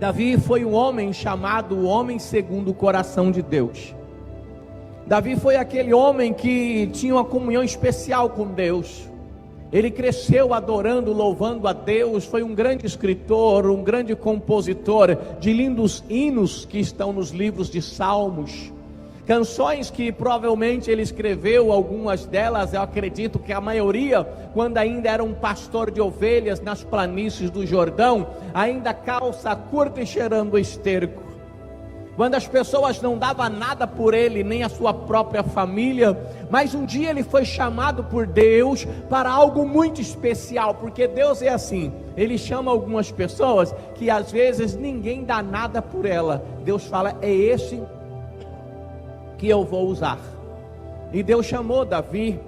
Davi foi um homem chamado o homem segundo o coração de Deus. Davi foi aquele homem que tinha uma comunhão especial com Deus. Ele cresceu adorando, louvando a Deus. Foi um grande escritor, um grande compositor de lindos hinos que estão nos livros de Salmos. Canções que provavelmente ele escreveu, algumas delas, eu acredito que a maioria, quando ainda era um pastor de ovelhas nas planícies do Jordão, ainda calça curta e cheirando esterco. Quando as pessoas não davam nada por ele, nem a sua própria família, mas um dia ele foi chamado por Deus para algo muito especial, porque Deus é assim, Ele chama algumas pessoas que às vezes ninguém dá nada por ela. Deus fala, é esse que eu vou usar. E Deus chamou Davi.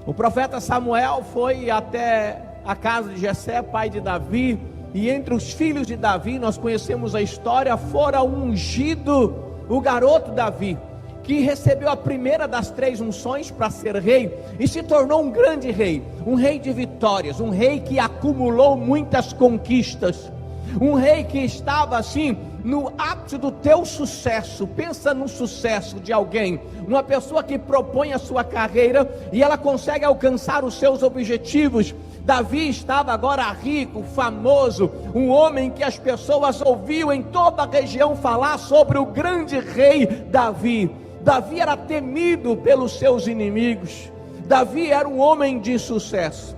O profeta Samuel foi até a casa de Jessé, pai de Davi, e entre os filhos de Davi, nós conhecemos a história, fora ungido o garoto Davi, que recebeu a primeira das 3 unções para ser rei, e se tornou um grande rei, um rei de vitórias, um rei que acumulou muitas conquistas, um rei que estava assim, no ápice do teu sucesso. Pensa no sucesso de alguém, uma pessoa que propõe a sua carreira, e ela consegue alcançar os seus objetivos. Davi estava agora rico, famoso, um homem que as pessoas ouviam em toda a região falar sobre o grande rei Davi. Davi era temido pelos seus inimigos, Davi era um homem de sucesso.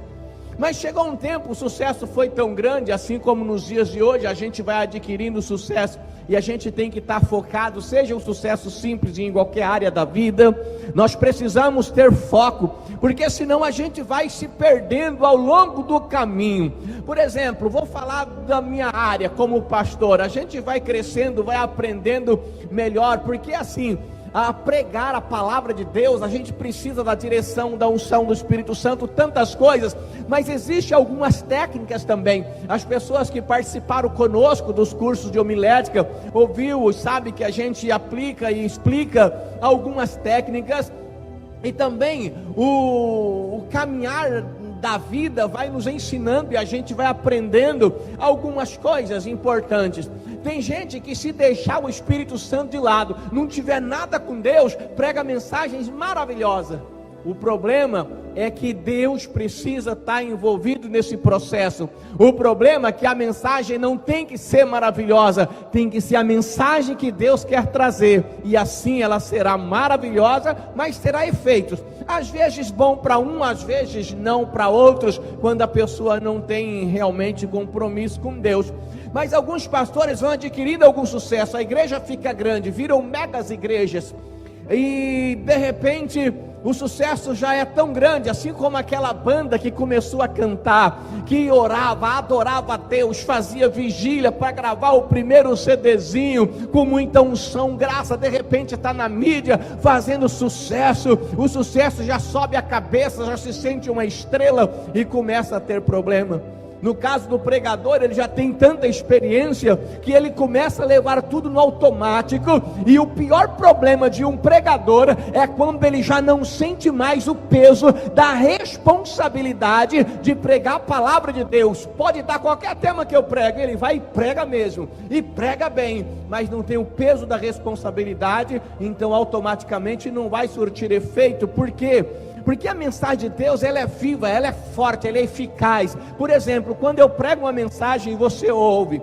Mas chegou um tempo, o sucesso foi tão grande, assim como nos dias de hoje, a gente vai adquirindo sucesso, e a gente tem que estar focado, seja um sucesso simples em qualquer área da vida, nós precisamos ter foco, porque senão a gente vai se perdendo ao longo do caminho. Por exemplo, vou falar da minha área como pastor, a gente vai crescendo, vai aprendendo melhor, porque assim, a pregar a palavra de Deus, a gente precisa da direção, da unção do Espírito Santo, tantas coisas, mas existem algumas técnicas também. As pessoas que participaram conosco dos cursos de homilética, ouviu, sabe que a gente aplica e explica algumas técnicas, e também o caminhar da vida vai nos ensinando, e a gente vai aprendendo algumas coisas importantes. Tem gente que, se deixar o Espírito Santo de lado, não tiver nada com Deus, prega mensagens maravilhosas. O problema é que Deus precisa estar envolvido nesse processo. O problema é que a mensagem não tem que ser maravilhosa, tem que ser a mensagem que Deus quer trazer, e assim ela será maravilhosa, mas terá efeitos, às vezes bom para um, às vezes não para outros, quando a pessoa não tem realmente compromisso com Deus. Mas alguns pastores vão adquirindo algum sucesso, a igreja fica grande, viram megas igrejas, e de repente o sucesso já é tão grande, assim como aquela banda que começou a cantar, que orava, adorava a Deus, fazia vigília para gravar o primeiro CDzinho, com muita unção, graça, de repente está na mídia, fazendo sucesso, o sucesso já sobe a cabeça, já se sente uma estrela, e começa a ter problema. No caso do pregador, ele já tem tanta experiência, que ele começa a levar tudo no automático, e o pior problema de um pregador, é quando ele já não sente mais o peso da responsabilidade de pregar a palavra de Deus. Pode dar qualquer tema que eu prego, ele vai e prega mesmo, e prega bem, mas não tem o peso da responsabilidade, então automaticamente não vai surtir efeito. Por quê? Porque a mensagem de Deus, ela é viva, ela é forte, ela é eficaz. Por exemplo, quando eu prego uma mensagem e você ouve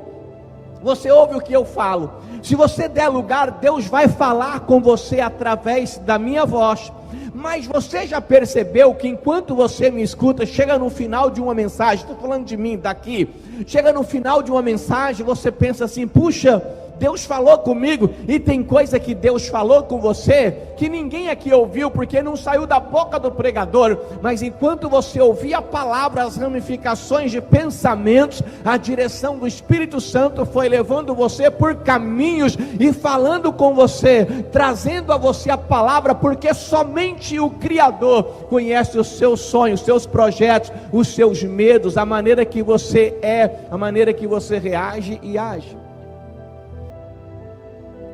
o que eu falo, se você der lugar, Deus vai falar com você através da minha voz. Mas você já percebeu que enquanto você me escuta, chega no final de uma mensagem, estou falando de mim daqui, chega no final de uma mensagem, você pensa assim, puxa, Deus falou comigo, e tem coisa que Deus falou com você, que ninguém aqui ouviu, porque não saiu da boca do pregador, mas enquanto você ouvia a palavra, as ramificações de pensamentos, a direção do Espírito Santo foi levando você por caminhos, e falando com você, trazendo a você a palavra, porque somente o Criador conhece os seus sonhos, os seus projetos, os seus medos, a maneira que você é, a maneira que você reage e age.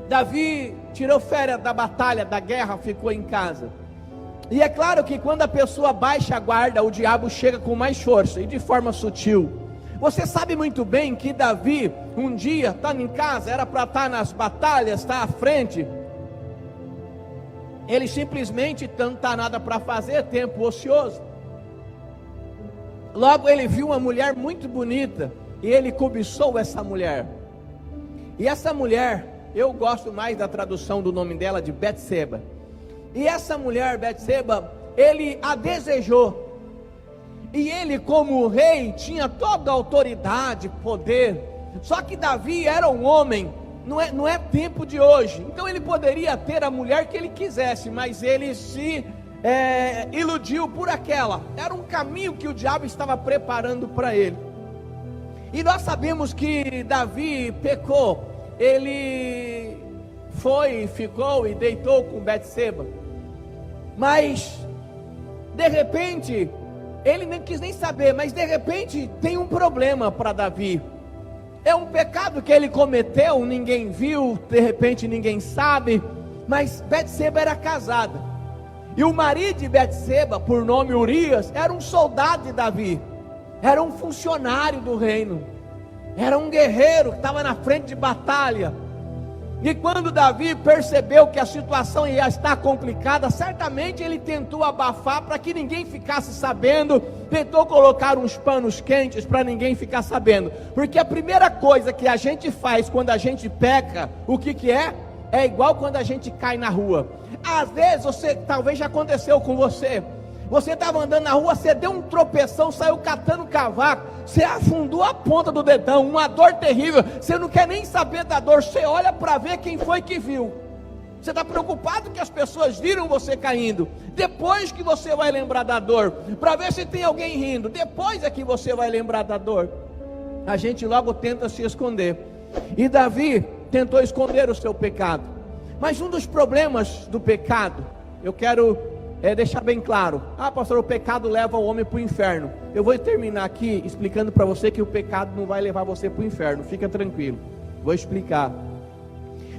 Davi tirou férias da batalha, da guerra, ficou em casa. E é claro que quando a pessoa baixa a guarda, o diabo chega com mais força, e de forma sutil. Você sabe muito bem que Davi, um dia, estando em casa, era para estar nas batalhas, estar à frente. Ele simplesmente não está nada para fazer, tempo ocioso. Logo ele viu uma mulher muito bonita, e ele cobiçou essa mulher. E essa mulher, eu gosto mais da tradução do nome dela, de Betseba. E essa mulher, Betseba, ele a desejou. E ele, como rei, tinha toda a autoridade, poder. Só que Davi era um homem, não é tempo de hoje. Então ele poderia ter a mulher que ele quisesse, mas ele se iludiu por aquela. Era um caminho que o diabo estava preparando para ele. E nós sabemos que Davi pecou. Ele ficou e deitou com Betseba. Mas de repente ele não quis nem saber, mas de repente tem um problema para Davi. É um pecado que ele cometeu, ninguém viu, de repente ninguém sabe, mas Betseba era casada. E o marido de Betseba, por nome Urias, era um soldado de Davi, era um funcionário do reino, era um guerreiro que estava na frente de batalha. E quando Davi percebeu que a situação ia estar complicada, certamente ele tentou abafar para que ninguém ficasse sabendo, tentou colocar uns panos quentes para ninguém ficar sabendo, porque a primeira coisa que a gente faz quando a gente peca, o que é? É igual quando a gente cai na rua. Às vezes talvez já aconteceu com você. Você estava andando na rua, você deu um tropeção, saiu catando cavaco, você afundou a ponta do dedão, uma dor terrível, você não quer nem saber da dor, você olha para ver quem foi que viu. Você está preocupado que as pessoas viram você caindo, depois que você vai lembrar da dor, para ver se tem alguém rindo, depois é que você vai lembrar da dor. A gente logo tenta se esconder, e Davi tentou esconder o seu pecado, mas um dos problemas do pecado, eu quero deixar bem claro. Pastor, o pecado leva o homem para o inferno. Eu vou terminar aqui explicando para você que o pecado não vai levar você para o inferno, fica tranquilo, vou explicar.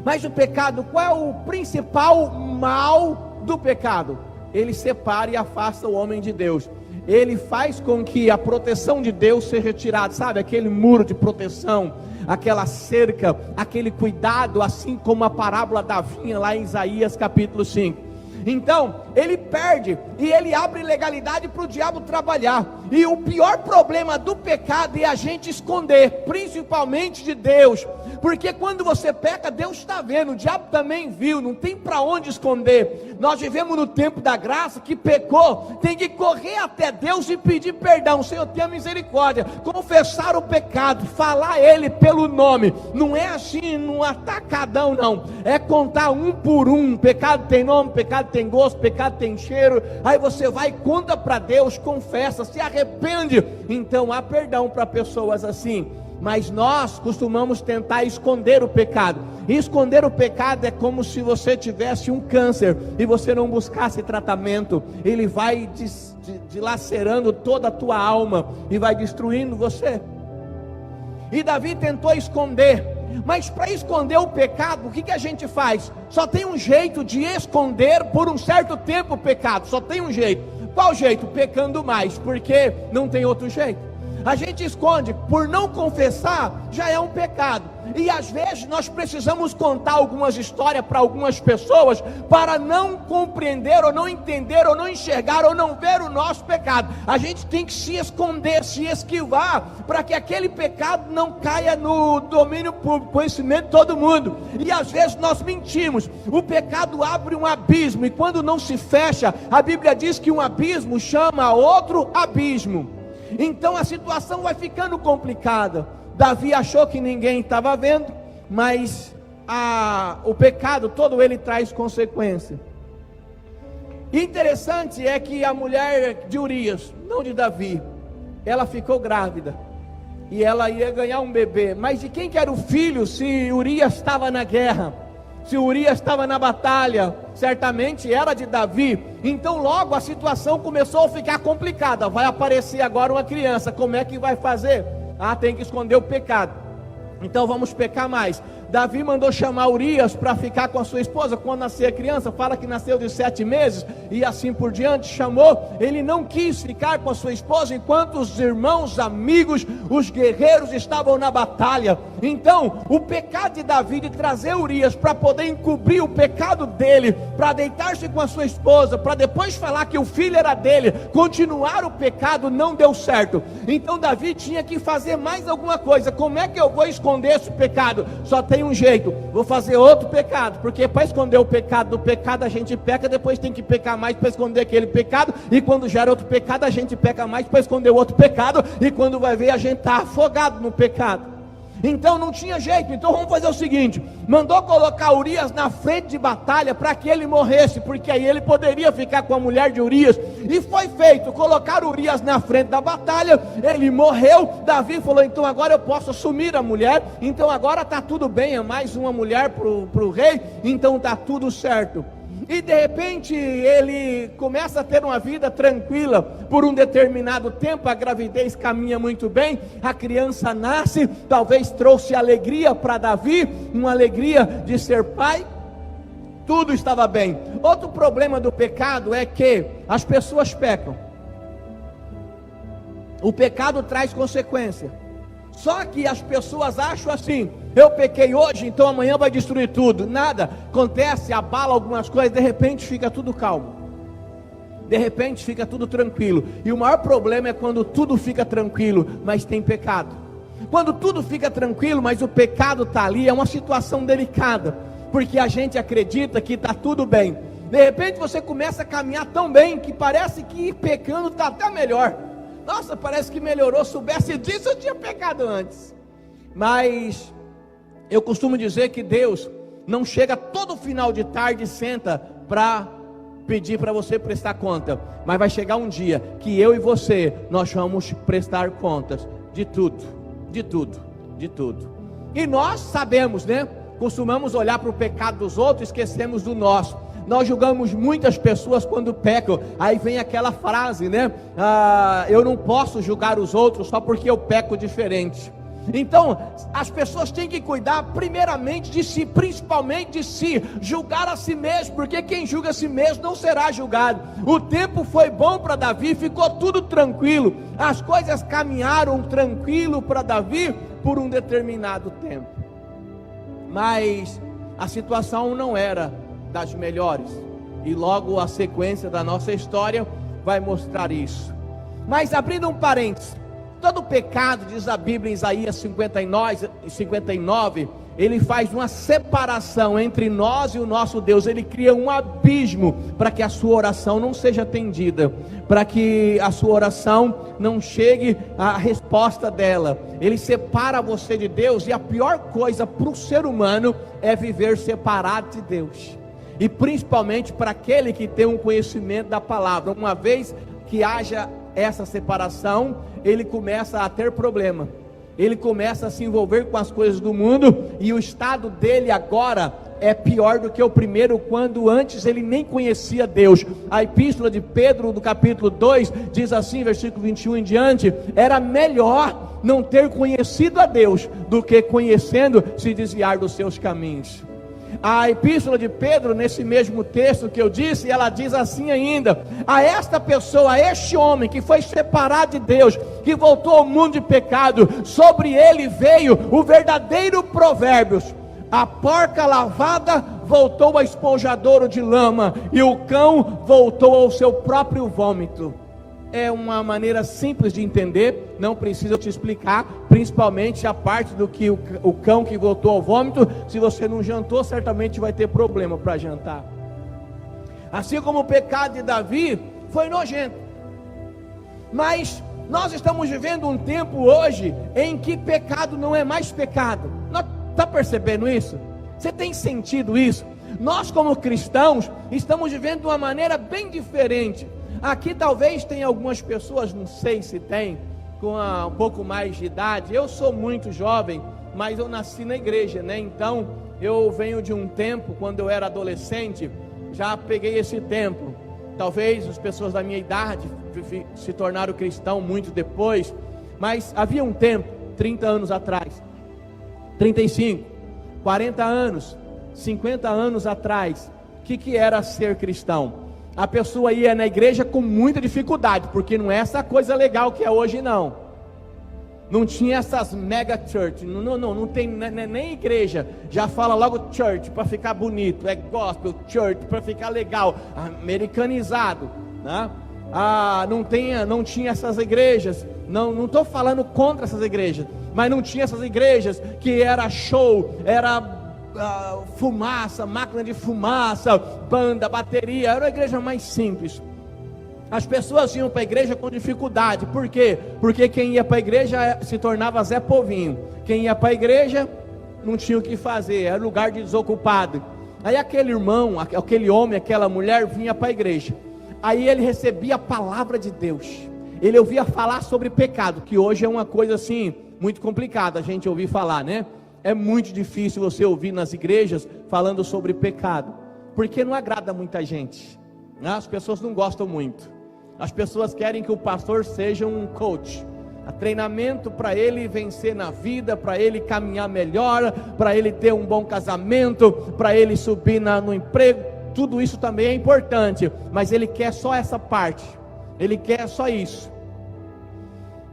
Mas o pecado, qual é o principal mal do pecado? Ele separa e afasta o homem de Deus. Ele faz com que a proteção de Deus seja retirada, sabe, aquele muro de proteção, aquela cerca, aquele cuidado, assim como a parábola da vinha lá em Isaías capítulo 5. Então, ele perde e ele abre legalidade para o diabo trabalhar. E o pior problema do pecado é a gente esconder, principalmente de Deus, porque quando você peca, Deus está vendo, o diabo também viu, não tem para onde esconder. Nós vivemos no tempo da graça, que pecou, tem que correr até Deus e pedir perdão. Senhor, tenha misericórdia, confessar o pecado, falar ele pelo nome, não é assim, num atacadão não, é contar um por um. Pecado tem nome, pecado tem gosto, pecado tem cheiro. Aí você vai e conta para Deus, confessa, se arrepende. Então há perdão para pessoas assim. Mas nós costumamos tentar esconder o pecado. E esconder o pecado é como se você tivesse um câncer e você não buscasse tratamento. Ele vai dilacerando toda a tua alma e vai destruindo você. E Davi tentou esconder, mas para esconder o pecado, o que a gente faz? Só tem um jeito de esconder por um certo tempo o pecado, só tem um jeito. Qual jeito? Pecando mais, porque não tem outro jeito. A gente esconde, por não confessar, já é um pecado. E às vezes nós precisamos contar algumas histórias para algumas pessoas, para não compreender, ou não entender, ou não enxergar, ou não ver o nosso pecado. A gente tem que se esconder, se esquivar, para que aquele pecado não caia no domínio público, conhecimento de todo mundo. E às vezes nós mentimos. O pecado abre um abismo, e quando não se fecha, a Bíblia diz que um abismo chama outro abismo. Então a situação vai ficando complicada. Davi achou que ninguém estava vendo, mas o pecado todo ele traz consequência. Interessante é que a mulher de Urias, não de Davi, ela ficou grávida e ela ia ganhar um bebê. Mas de quem que era o filho se Urias estava na guerra? Se Urias estava na batalha, certamente era de Davi. Então logo a situação começou a ficar complicada. Vai aparecer agora uma criança, como é que vai fazer? Tem que esconder o pecado. Então vamos pecar mais. Davi mandou chamar Urias para ficar com a sua esposa quando nasceu a criança, fala que nasceu de 7 meses e assim por diante, chamou. Ele não quis ficar com a sua esposa enquanto os irmãos, amigos, os guerreiros estavam na batalha. Então o pecado de Davi de trazer Urias para poder encobrir o pecado dele, para deitar-se com a sua esposa, para depois falar que o filho era dele, continuar o pecado, não deu certo. Então Davi tinha que fazer mais alguma coisa. Como é que eu vou esconder esse pecado? Só tem um jeito: vou fazer outro pecado, porque para esconder o pecado do pecado a gente peca, depois tem que pecar mais para esconder aquele pecado, e quando gera outro pecado a gente peca mais para esconder o outro pecado, e quando vai ver a gente está afogado no pecado. Então não tinha jeito. Então vamos fazer o seguinte: mandou colocar Urias na frente de batalha para que ele morresse, porque aí ele poderia ficar com a mulher de Urias. E foi feito, colocar Urias na frente da batalha. Ele morreu. Davi falou: então agora eu posso assumir a mulher, então agora está tudo bem, é mais uma mulher para o rei, então está tudo certo. E de repente ele começa a ter uma vida tranquila por um determinado tempo. A gravidez caminha muito bem, a criança nasce, talvez trouxe alegria para Davi, uma alegria de ser pai, tudo estava bem. Outro problema do pecado é que as pessoas pecam, o pecado traz consequência. Só que as pessoas acham assim: eu pequei hoje, então amanhã vai destruir tudo. Nada, acontece, abala algumas coisas, de repente fica tudo calmo, de repente fica tudo tranquilo. E o maior problema é quando tudo fica tranquilo, mas tem pecado. Quando tudo fica tranquilo, mas o pecado está ali, é uma situação delicada, porque a gente acredita que está tudo bem. De repente você começa a caminhar tão bem, que parece que pecando está até melhor. Nossa, parece que melhorou, soubesse disso eu tinha pecado antes. Mas eu costumo dizer que Deus não chega todo final de tarde e senta para pedir para você prestar conta, mas vai chegar um dia que eu e você, nós vamos prestar contas de tudo, de tudo, de tudo. E nós sabemos, né? Costumamos olhar para o pecado dos outros, esquecemos do nosso. Nós julgamos muitas pessoas quando pecam. Aí vem aquela frase, né? Eu não posso julgar os outros só porque eu peco diferente. Então as pessoas têm que cuidar primeiramente de si, principalmente de si, julgar a si mesmo, porque quem julga a si mesmo não será julgado. O tempo foi bom para Davi, ficou tudo tranquilo, as coisas caminharam tranquilo para Davi por um determinado tempo. Mas a situação não era das melhores, e logo a sequência da nossa história vai mostrar isso. Mas abrindo um parênteses, todo pecado, diz a Bíblia em Isaías 59, ele faz uma separação entre nós e o nosso Deus. Ele cria um abismo para que a sua oração não seja atendida, para que a sua oração não chegue à resposta dela. Ele separa você de Deus, e a pior coisa para o ser humano é viver separado de Deus, e principalmente para aquele que tem um conhecimento da palavra. Uma vez que haja essa separação, ele começa a ter problema, ele começa a se envolver com as coisas do mundo, e o estado dele agora é pior do que o primeiro, quando antes ele nem conhecia Deus. A epístola de Pedro, no capítulo 2, diz assim, versículo 21 em diante: era melhor não ter conhecido a Deus, do que conhecendo se desviar dos seus caminhos. A epístola de Pedro, nesse mesmo texto que eu disse, ela diz assim ainda: a esta pessoa, a este homem que foi separado de Deus, que voltou ao mundo de pecado, sobre ele veio o verdadeiro Provérbios: a porca lavada voltou a esponjadouro de lama, e o cão voltou ao seu próprio vômito. É uma maneira simples de entender, não precisa eu te explicar, principalmente a parte do que o cão que voltou ao vômito. Se você não jantou, certamente vai ter problema para jantar. Assim como o pecado de Davi foi nojento, mas nós estamos vivendo um tempo hoje em que pecado não é mais pecado. Está percebendo isso? Você tem sentido isso? Nós como cristãos estamos vivendo de uma maneira bem diferente. Aqui talvez tenha algumas pessoas, não sei se tem, com um pouco mais de idade. Eu sou muito jovem, mas eu nasci na igreja, né? Então eu venho de um tempo, quando eu era adolescente, já peguei esse tempo. Talvez as pessoas da minha idade se tornaram cristão muito depois, mas havia um tempo, 30 anos atrás, 35, 40 anos, 50 anos atrás, o que era ser cristão? A pessoa ia na igreja com muita dificuldade, porque não é essa coisa legal que é hoje não. Não tinha essas mega church, não tem nem igreja, já fala logo church para ficar bonito, é gospel church para ficar legal, americanizado, né? Não tinha essas igrejas, não estou falando contra essas igrejas, mas não tinha essas igrejas que era show, era fumaça, máquina de fumaça, banda, bateria, era uma igreja mais simples. As pessoas iam para a igreja com dificuldade, por quê? Porque quem ia para a igreja se tornava Zé Povinho, quem ia para a igreja não tinha o que fazer, era lugar de desocupado. Aí aquele irmão, aquele homem, aquela mulher vinha para a igreja, aí ele recebia a palavra de Deus, ele ouvia falar sobre pecado, que hoje é uma coisa assim, muito complicada a gente ouvir falar, né? É muito difícil você ouvir nas igrejas falando sobre pecado, porque não agrada muita gente, né? As pessoas não gostam muito. As pessoas querem que o pastor seja um coach, treinamento para ele vencer na vida, para ele caminhar melhor, para ele ter um bom casamento, para ele subir no emprego. Tudo isso também é importante, mas ele quer só essa parte, ele quer só isso.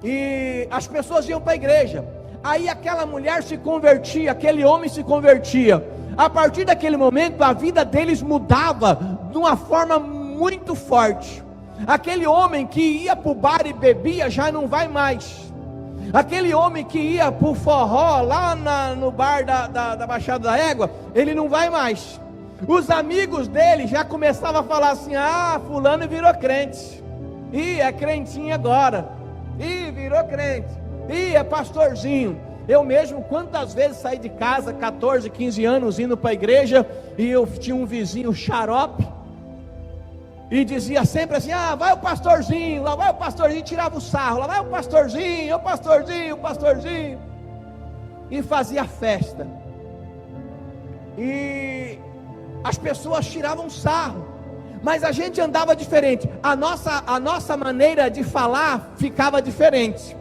E as pessoas iam para a igreja, aí aquela mulher se convertia, aquele homem se convertia. A partir daquele momento a vida deles mudava de uma forma muito forte. Aquele homem que ia para o bar e bebia já não vai mais. Aquele homem que ia para o forró lá no bar da Baixada da Égua, ele não vai mais. Os amigos dele já começavam a falar assim: fulano virou crente, é crentinho agora, virou crente, é pastorzinho. Eu mesmo, quantas vezes saí de casa, 14, 15 anos, indo para a igreja, e eu tinha um vizinho xarope, e dizia sempre assim: vai o pastorzinho, lá vai o pastorzinho, tirava o sarro, lá vai o pastorzinho, o pastorzinho, o pastorzinho, e fazia festa, e as pessoas tiravam sarro, mas a gente andava diferente, a nossa maneira de falar ficava diferente,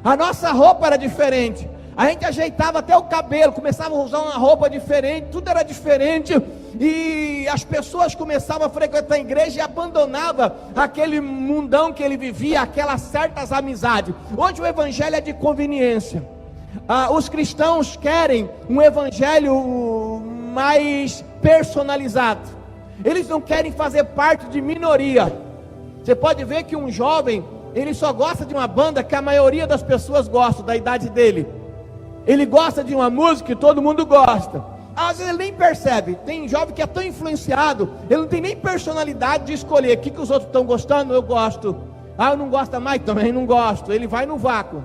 a nossa roupa era diferente, a gente ajeitava até o cabelo, começava a usar uma roupa diferente, tudo era diferente, e as pessoas começavam a frequentar a igreja e abandonavam aquele mundão que ele vivia, aquelas certas amizades. Hoje o evangelho é de conveniência. Os cristãos querem um evangelho mais personalizado, eles não querem fazer parte de minoria. Você pode ver que um jovem, ele só gosta de uma banda que a maioria das pessoas gosta, da idade dele. Ele gosta de uma música que todo mundo gosta. Às vezes ele nem percebe. Tem jovem que é tão influenciado, ele não tem nem personalidade de escolher. O que os outros estão gostando? Eu gosto. Eu não gosto mais? Também não gosto. Ele vai no vácuo,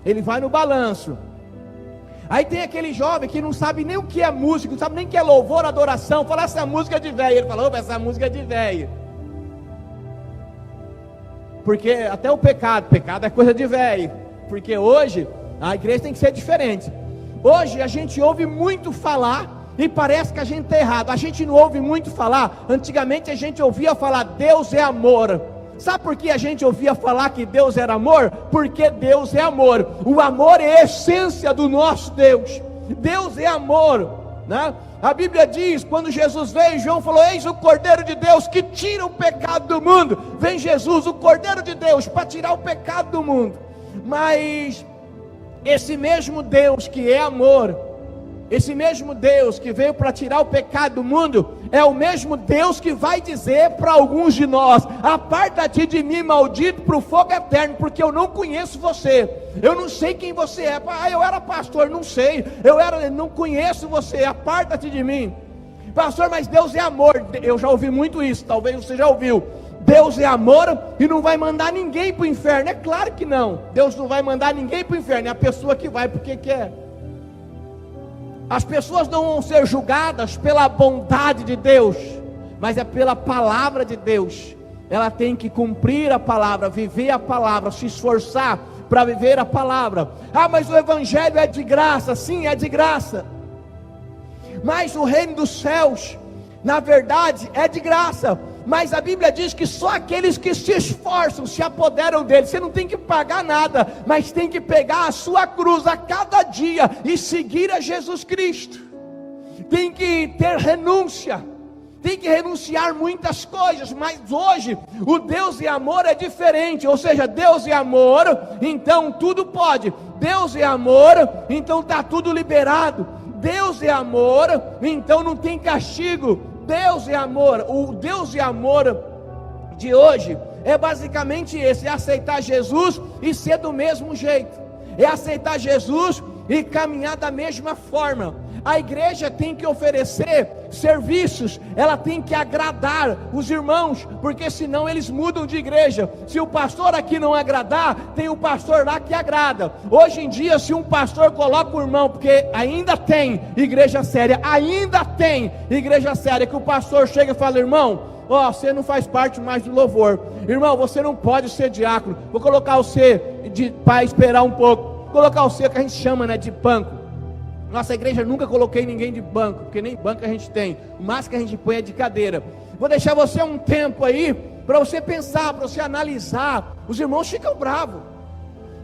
ele vai no balanço. Aí tem aquele jovem que não sabe nem o que é música, não sabe nem o que é louvor, adoração. Fala: essa música é de velho. Ele fala: essa música é de velho. Porque até o pecado é coisa de velho. Porque hoje a igreja tem que ser diferente. Hoje a gente ouve muito falar e parece que a gente está errado. A gente não ouve muito falar. Antigamente a gente ouvia falar: Deus é amor. Sabe por que a gente ouvia falar que Deus era amor? Porque Deus é amor. O amor é a essência do nosso Deus. Deus é amor, né? A Bíblia diz, quando Jesus veio, João falou: eis o Cordeiro de Deus que tira o pecado do mundo. Vem Jesus, o Cordeiro de Deus, para tirar o pecado do mundo. Mas esse mesmo Deus que é amor, esse mesmo Deus que veio para tirar o pecado do mundo, é o mesmo Deus que vai dizer para alguns de nós: aparta-te de mim, maldito, para o fogo eterno, porque eu não conheço você, eu não sei quem você é. Eu era pastor, não sei, não conheço você, aparta-te de mim. Pastor, mas Deus é amor. Eu já ouvi muito isso, talvez você já ouviu. Deus é amor e não vai mandar ninguém para o inferno. É claro que não. Deus não vai mandar ninguém para o inferno. É a pessoa que vai porque quer. As pessoas não vão ser julgadas pela bondade de Deus, mas é pela palavra de Deus. Ela tem que cumprir a palavra, viver a palavra, se esforçar para viver a palavra. Mas o evangelho é de graça. Sim, é de graça. Mas o reino dos céus, na verdade, é de graça. Mas a Bíblia diz que só aqueles que se esforçam se apoderam dele. Você não tem que pagar nada, mas tem que pegar a sua cruz a cada dia e seguir a Jesus Cristo. tem que ter renúncia, tem que renunciar muitas coisas, mas hoje o Deus e amor é diferente, ou seja, Deus e amor, então tudo pode, Deus e amor, então está tudo liberado, Deus e amor, então não tem castigo, Deus e amor, o Deus e amor de hoje é basicamente esse, é aceitar Jesus e ser do mesmo jeito, é aceitar Jesus e caminhar da mesma forma. A igreja tem que oferecer serviços, ela tem que agradar os irmãos, porque senão eles mudam de igreja. Se o pastor aqui não agradar, tem o pastor lá que agrada. Hoje em dia, se um pastor coloca o irmão, porque ainda tem igreja séria, que o pastor chega e fala: irmão, você não faz parte mais do louvor, irmão, você não pode ser diácono, vou colocar você para esperar um pouco, colocar você que a gente chama, de banco. Nossa igreja nunca coloquei ninguém de banco, porque nem banco a gente tem, o máximo que a gente põe é de cadeira. Vou deixar você um tempo aí, para você pensar, para você analisar. Os irmãos ficam bravos,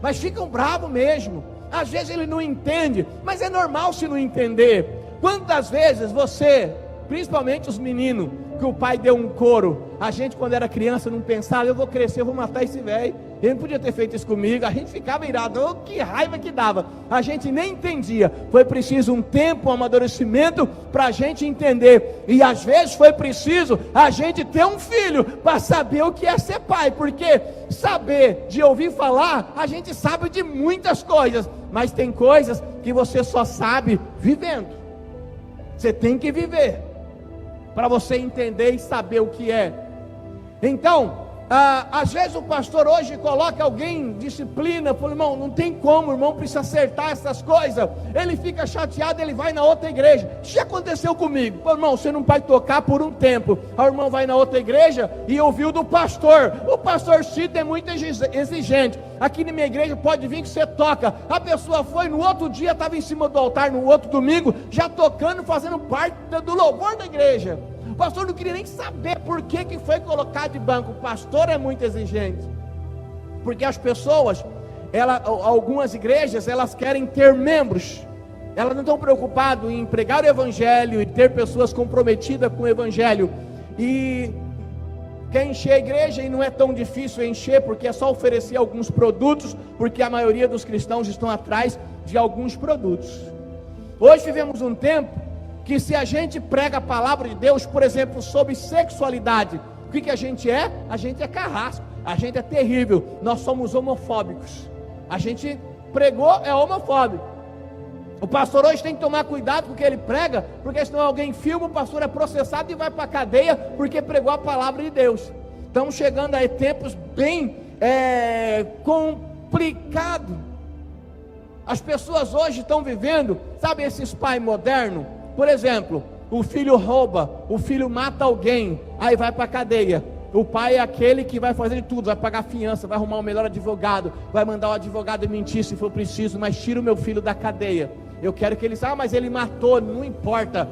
mas ficam bravos mesmo, às vezes ele não entende, mas é normal se não entender. Quantas vezes você, principalmente os meninos, que o pai deu um couro, a gente quando era criança não pensava: eu vou crescer, eu vou matar esse velho, ele não podia ter feito isso comigo, a gente ficava irado, que raiva que dava, a gente nem entendia. Foi preciso um tempo, um amadurecimento para a gente entender, e às vezes foi preciso a gente ter um filho para saber o que é ser pai, porque saber de ouvir falar, a gente sabe de muitas coisas, mas tem coisas que você só sabe vivendo. Você tem que viver para você entender e saber o que é. Então, às vezes o pastor hoje coloca alguém em disciplina, fala: irmão, não tem como, o irmão precisa acertar essas coisas, ele fica chateado, ele vai na outra igreja. Isso já aconteceu comigo. Fala: irmão, você não vai tocar por um tempo. Aí o irmão vai na outra igreja e ouviu do pastor, o pastor Cito é muito exigente, aqui na minha igreja pode vir que você toca. A pessoa foi, no outro dia estava em cima do altar, no outro domingo, já tocando, fazendo parte do louvor da igreja. O pastor não queria nem saber por que foi colocado de banco. O pastor é muito exigente, porque as pessoas, algumas igrejas, elas querem ter membros, elas não estão preocupadas em pregar o evangelho e ter pessoas comprometidas com o evangelho. E quer encher a igreja, e não é tão difícil encher, porque é só oferecer alguns produtos, porque a maioria dos cristãos estão atrás de alguns produtos. Hoje vivemos um tempo que, se a gente prega a palavra de Deus, por exemplo, sobre sexualidade, o que a gente é? A gente é carrasco, a gente é terrível, nós somos homofóbicos. A gente pregou, é homofóbico. O pastor hoje tem que tomar cuidado com o que ele prega, porque senão alguém filma, o pastor é processado e vai para a cadeia, porque pregou a palavra de Deus. Estamos chegando a tempos bem complicados. As pessoas hoje estão vivendo, sabe, esses pais modernos. Por exemplo, o filho rouba, o filho mata alguém, aí vai para a cadeia. O pai é aquele que vai fazer de tudo, vai pagar fiança, vai arrumar o melhor advogado, vai mandar o advogado mentir se for preciso, mas tira o meu filho da cadeia. Eu quero que ele saiba: mas ele matou, não importa,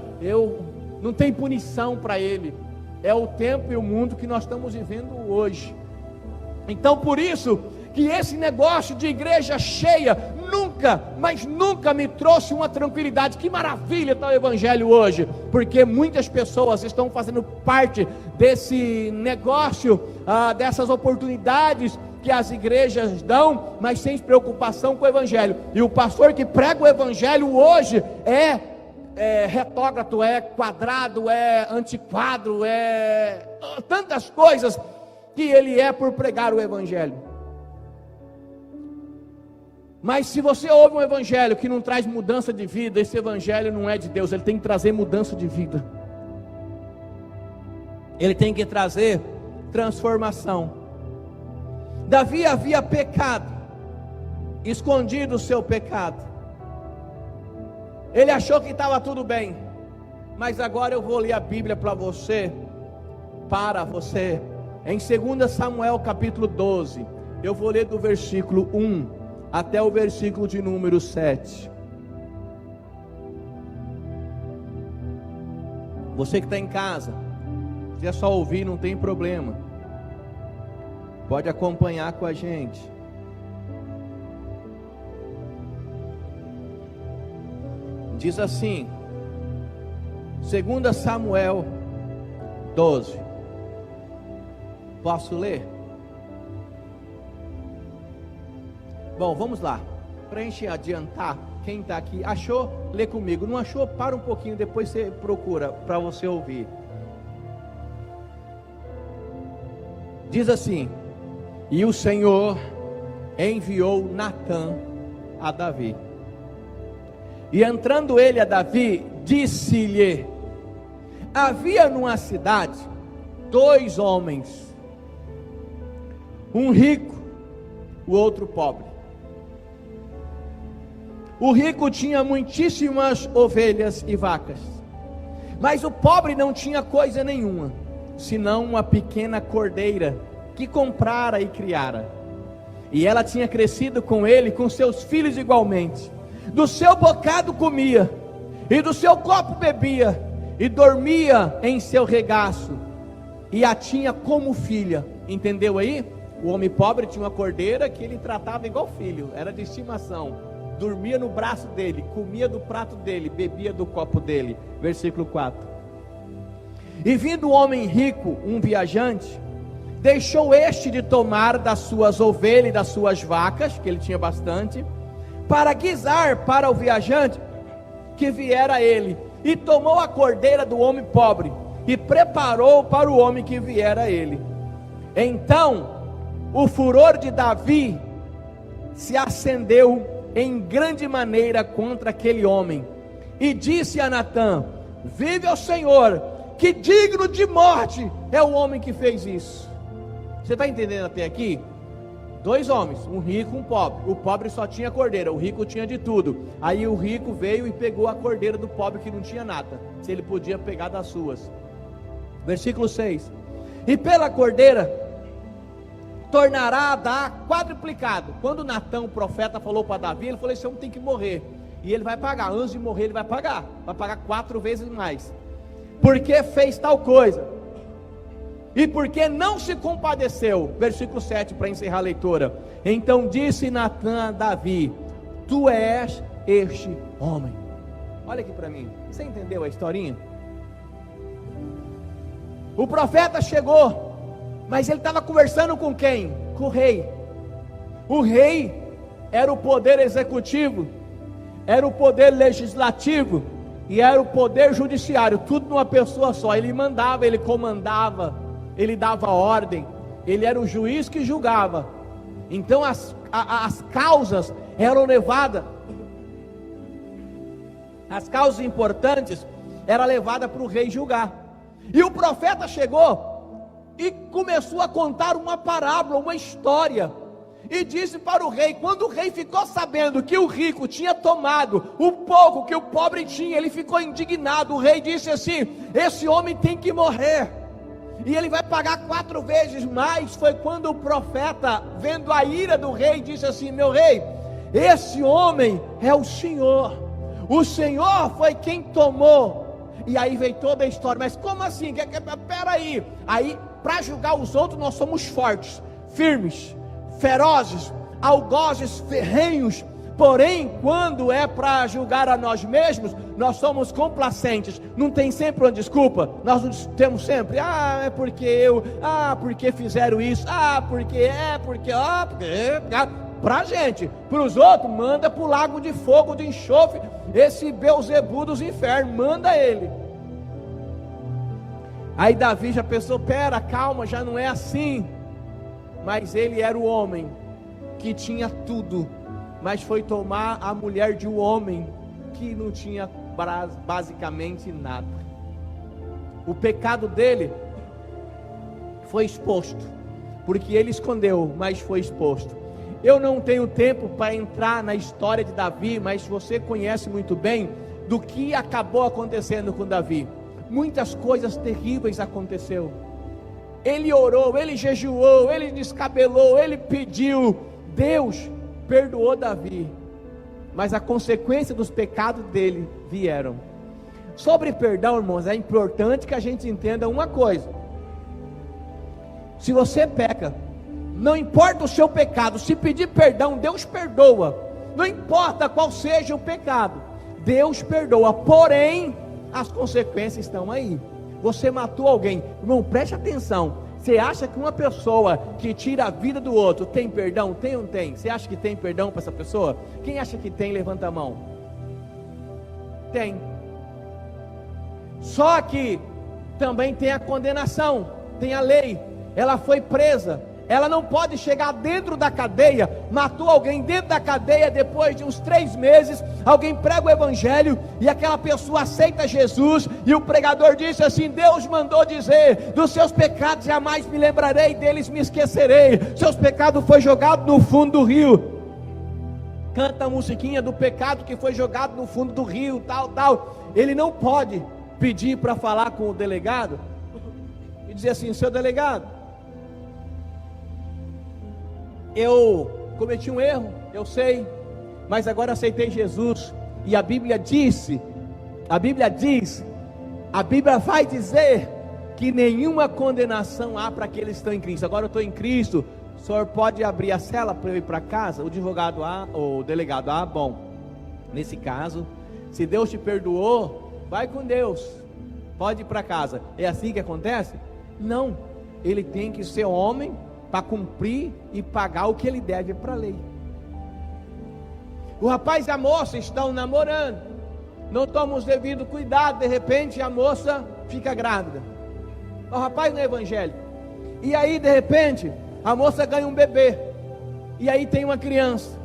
não tem punição para ele. É o tempo e o mundo que nós estamos vivendo hoje. Então, por isso que esse negócio de igreja cheia nunca, mas nunca me trouxe uma tranquilidade. Que maravilha está o evangelho hoje, porque muitas pessoas estão fazendo parte desse negócio, dessas oportunidades que as igrejas dão, mas sem preocupação com o evangelho. E o pastor que prega o evangelho hoje é retógrafo, é quadrado, é antiquado, é tantas coisas que ele é por pregar o evangelho. Mas se você ouve um evangelho que não traz mudança de vida, esse evangelho não é de Deus. Ele tem que trazer mudança de vida, ele tem que trazer transformação. Davi havia pecado, escondido o seu pecado. Ele achou que estava tudo bem. Mas agora eu vou ler a Bíblia para você, em 2 Samuel capítulo 12. Eu vou ler do versículo 1 até o versículo de número 7. Você que está em casa, se quiser só ouvir, não tem problema, pode acompanhar com a gente. Diz assim: 2 Samuel 12. Posso ler? Bom, vamos lá. Para a gente adiantar, quem está aqui, achou? Lê comigo. Não achou? Para um pouquinho, depois você procura para você ouvir. Diz assim: e o Senhor enviou Natã a Davi. E entrando ele a Davi, disse-lhe: havia numa cidade 2 homens, um rico, o outro pobre. O rico tinha muitíssimas ovelhas e vacas, mas o pobre não tinha coisa nenhuma, senão uma pequena cordeira que comprara e criara. E ela tinha crescido com ele, com seus filhos igualmente. Do seu bocado comia, e do seu copo bebia, e dormia em seu regaço, e a tinha como filha. Entendeu aí? O homem pobre tinha uma cordeira que ele tratava igual filho, era de estimação. Dormia no braço dele, comia do prato dele, bebia do copo dele. Versículo 4. E vindo o homem rico, um viajante, deixou este de tomar das suas ovelhas e das suas vacas, que ele tinha bastante, para guisar para o viajante que viera a ele, e tomou a cordeira do homem pobre, e preparou para o homem que viera a ele. Então o furor de Davi se acendeu em grande maneira contra aquele homem, e disse a Natã: vive o Senhor, que digno de morte é o homem que fez isso. Você está entendendo até aqui? 2 homens, um rico e um pobre. O pobre só tinha cordeira, o rico tinha de tudo. Aí o rico veio e pegou a cordeira do pobre que não tinha nada, se ele podia pegar das suas. Versículo 6. E pela cordeira tornará a dar quadruplicado. Quando Natã, o profeta, falou para Davi, ele falou: esse homem tem que morrer, e ele vai pagar. Antes de morrer ele vai pagar 4 vezes mais, porque fez tal coisa, e porque não se compadeceu. Versículo 7, para encerrar a leitura. Então disse Natã a Davi: tu és este homem. Olha aqui para mim, você entendeu a historinha? O profeta chegou, mas ele estava conversando com quem? Com o rei. O rei era o poder executivo, era o poder legislativo e era o poder judiciário, tudo numa pessoa só. Ele mandava, ele comandava, ele dava ordem, ele era o juiz que julgava. Então as causas eram levadas, as causas importantes eram levadas para o rei julgar. E o profeta chegou e começou a contar uma parábola, uma história, e disse para o rei. Quando o rei ficou sabendo que o rico tinha tomado o pouco que o pobre tinha, ele ficou indignado. O rei disse assim: esse homem tem que morrer, e ele vai pagar 4 vezes mais. Foi quando o profeta, vendo a ira do rei, disse assim: meu rei, esse homem é o Senhor foi quem tomou. E aí veio toda a história. Mas como assim? Peraí. Aí, para julgar os outros, nós somos fortes, firmes, ferozes, algozes, ferrenhos. Porém, quando é para julgar a nós mesmos, nós somos complacentes. Não tem sempre uma desculpa. Nós temos sempre: é porque eu, porque fizeram isso, porque pra gente. Para os outros, manda para o lago de fogo, de enxofre. Esse Beelzebu dos infernos, manda ele. Aí Davi já pensou: pera, calma, já não é assim. Mas ele era o homem que tinha tudo, mas foi tomar a mulher de um homem que não tinha basicamente nada. O pecado dele foi exposto, porque ele escondeu, mas foi exposto. Eu não tenho tempo para entrar na história de Davi, mas você conhece muito bem do que acabou acontecendo com Davi. Muitas coisas terríveis aconteceu. Ele orou, ele jejuou, ele descabelou, ele pediu. Deus perdoou Davi, mas a consequência dos pecados dele vieram. Sobre perdão, irmãos, é importante que a gente entenda uma coisa: se você peca, não importa o seu pecado, se pedir perdão, Deus perdoa. Não importa qual seja o pecado, Deus perdoa. Porém, as consequências estão aí. Você matou alguém, irmão, preste atenção. Você acha que uma pessoa que tira a vida do outro tem perdão? Tem ou não tem? Você acha que tem perdão para essa pessoa? Quem acha que tem, levanta a mão. Tem. Só que também tem a condenação, tem a lei. Ela foi presa, ela não pode chegar dentro da cadeia. Matou alguém dentro da cadeia, depois de uns 3 meses, alguém prega o evangelho, e aquela pessoa aceita Jesus, e o pregador disse assim: Deus mandou dizer, dos seus pecados jamais me lembrarei, deles me esquecerei. Seus pecados foi jogado no fundo do rio. Canta a musiquinha do pecado que foi jogado no fundo do rio, tal. Ele não pode pedir para falar com o delegado e dizer assim: seu delegado, eu cometi um erro, eu sei, mas agora aceitei Jesus, e a Bíblia vai dizer que nenhuma condenação há para aqueles que estão em Cristo. Agora eu estou em Cristo, o senhor pode abrir a cela para eu ir para casa? O advogado, o delegado, bom, nesse caso, se Deus te perdoou, vai com Deus, pode ir para casa. É assim que acontece? Não, ele tem que ser homem para cumprir e pagar o que ele deve para a lei. O rapaz e a moça estão namorando, não tomam os devidos cuidados, de repente a moça fica grávida. O rapaz não é evangélico, e aí de repente a moça ganha um bebê, e aí tem uma criança.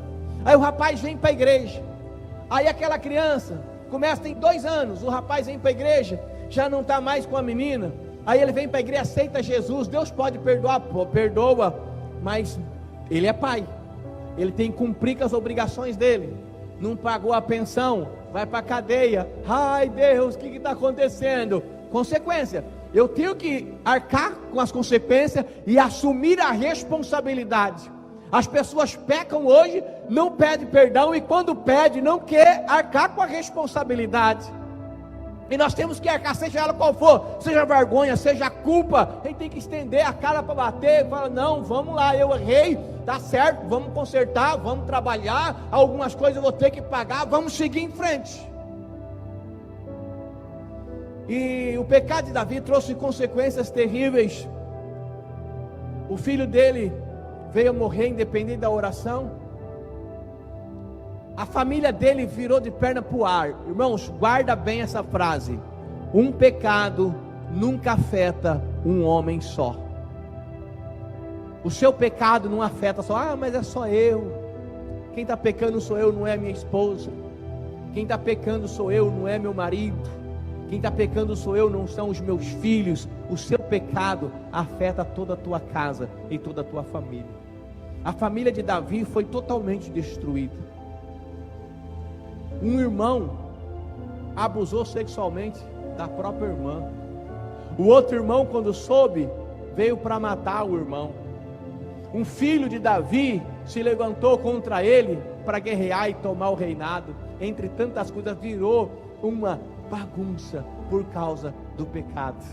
Aí o rapaz vem para a igreja, aí aquela criança começa, tem 2 anos, o rapaz vem para a igreja, já não está mais com a menina. Aí ele vem para a igreja, aceita Jesus. Deus pode perdoar, perdoa, mas ele é pai, ele tem que cumprir com as obrigações dele. Não pagou a pensão, vai para a cadeia. Ai Deus, o que está acontecendo? Consequência, eu tenho que arcar com as consequências e assumir a responsabilidade. As pessoas pecam hoje, não pedem perdão, e quando pede, não quer arcar com a responsabilidade. E nós temos que arcar, seja ela qual for, seja vergonha, seja culpa. A gente tem que estender a cara para bater, e falar: não, vamos lá, eu errei, tá certo, vamos consertar, vamos trabalhar, algumas coisas eu vou ter que pagar, vamos seguir em frente. E o pecado de Davi trouxe consequências terríveis. O filho dele veio a morrer independente da oração. A família dele virou de perna para o ar. Irmãos, guarda bem essa frase: um pecado nunca afeta um homem só. O seu pecado não afeta só, mas é só eu. Quem está pecando sou eu, não é minha esposa. Quem está pecando sou eu, não é meu marido. Quem está pecando sou eu, não são os meus filhos. O seu pecado afeta toda a tua casa e toda a tua família. A família de Davi foi totalmente destruída. Um irmão abusou sexualmente da própria irmã. O outro irmão, quando soube, veio para matar o irmão. Um filho de Davi se levantou contra ele para guerrear e tomar o reinado. Entre tantas coisas, virou uma bagunça por causa do pecado.